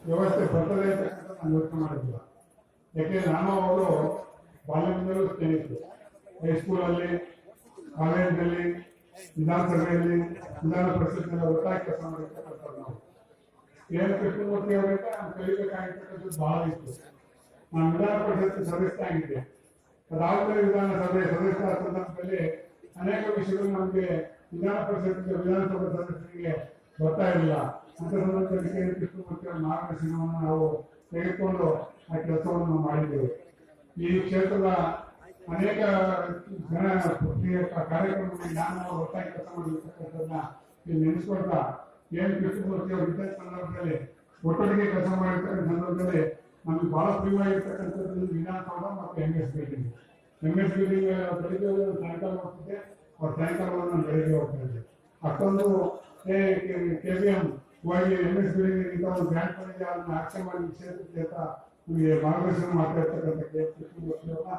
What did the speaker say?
ವ್ಯವಸ್ಥೆ ಬರ್ತದೆ ಅಂತಕ್ಕಂಥ ನಾನು ಯೋಚನೆ ಮಾಡಿದ್ದಿಲ್ಲ. ಯಾಕೆಂದ್ರೆ ನಾನು ಅವರು ಬಾಲ್ಯದಿಂದಲೂ ಸ್ನೇಹಿತರು. ಹೈಸ್ಕೂಲಲ್ಲಿ, ಕಾಲೇಜಿನಲ್ಲಿ, ವಿಧಾನಸಭೆಯಲ್ಲಿ, ವಿಧಾನ ಪರಿಷತ್ನಲ್ಲಿ ಒಟ್ಟಾಗಿ ಕೆಲಸ ಮಾಡಿರ್ತಕ್ಕಂಥದ್ದು ನಾವು. ಏನು ಕೃಷ್ಣಮೂರ್ತಿ ಅವರಿಂದ ನಾನು ಕಲಿಬೇಕಾಗಿರ್ತಕ್ಕಂಥದ್ದು ಬಹಳ ಇತ್ತು. ನಾನು ವಿಧಾನ ಪರಿಷತ್ ಸದಸ್ಯ ಆಗಿದ್ದೆ. ಅದಾದ್ಮೇಲೆ ವಿಧಾನಸಭೆ ಸದಸ್ಯ ಸಂದರ್ಭದಲ್ಲಿ ಅನೇಕ ವಿಷಯಗಳು ನಮಗೆ ವಿಧಾನ ಪರಿಷತ್ ವಿಧಾನಸಭಾ ಸದಸ್ಯರಿಗೆ ಬರ್ತಾ ಇರಲಿಲ್ಲ. ಅಂತ ಸಂದರ್ಭದಲ್ಲಿ ಕೃಷ್ಣಮೂರ್ತಿ ಅವರ ಮಾರ್ಗದರ್ಶನವನ್ನು ನಾವು ತೆಗೆದುಕೊಂಡು ಆ ಕೆಲಸವನ್ನು ನಾವು ಮಾಡಿದ್ದೇವೆ. ಈ ಕ್ಷೇತ್ರದ ಅನೇಕ ಜನ ಕಾರ್ಯಕ್ರಮಗಳಿಗೆ ನಾನು ಒಟ್ಟಾಗಿ ಕೆಲಸ ಮಾಡಿರ್ತಕ್ಕಂಥದ್ದನ್ನ ನೆನೆಸ್ಕೊಳ್ತಾ, ಏನು ಕೃಷ್ಣಮೂರ್ತಿ ಅವರು ಇದ್ದ ಸಂದರ್ಭದಲ್ಲಿ ಒಟ್ಟೊಟ್ಟಿಗೆ ಕೆಲಸ ಮಾಡಿರ್ತಕ್ಕಂಥ ಸಂದರ್ಭದಲ್ಲಿ ನಮ್ಗೆ ಬಹಳ ಪ್ರಿಯವಾಗಿರ್ತಕ್ಕಂಥದ್ದು ವಿಧಾನಸೌಧ ಮತ್ತು MS ಬಿಲ್ಡಿಂಗ್. MS ಬಿಲ್ಡಿಂಗ್ ಬೆಳಿಗ್ಗೆ ಸಾಯಂಕಾಲ ಹೋಗ್ತಿದ್ದೆ, ಅವ್ರ ಸಾಯಂಕಾಲವನ್ನು ನಾನು ಬೆಳಿಗ್ಗೆ ಹೋಗ್ತಾ ಇದ್ದೆ. ಅಷ್ಟೊಂದು KBM ಹೋಗಿ MS ಬಿಲ್ಡಿಂಗ್ ಇಂಥ ಒಂದು ಗ್ರ್ಯಾಂಡ್ ಮಾಡಿದೆ, ಅದನ್ನ ಆಕ್ಷನ್ ಮಾಡಿ ಕ್ಷೇತ್ರಕ್ಕೆ ಅಂತ ನಮಗೆ ಮಾರ್ಗದರ್ಶನ ಮಾಡ್ತಾ ಇರ್ತಕ್ಕಂಥ ಕೃಷ್ಣಮೂರ್ತಿ ಅವರನ್ನ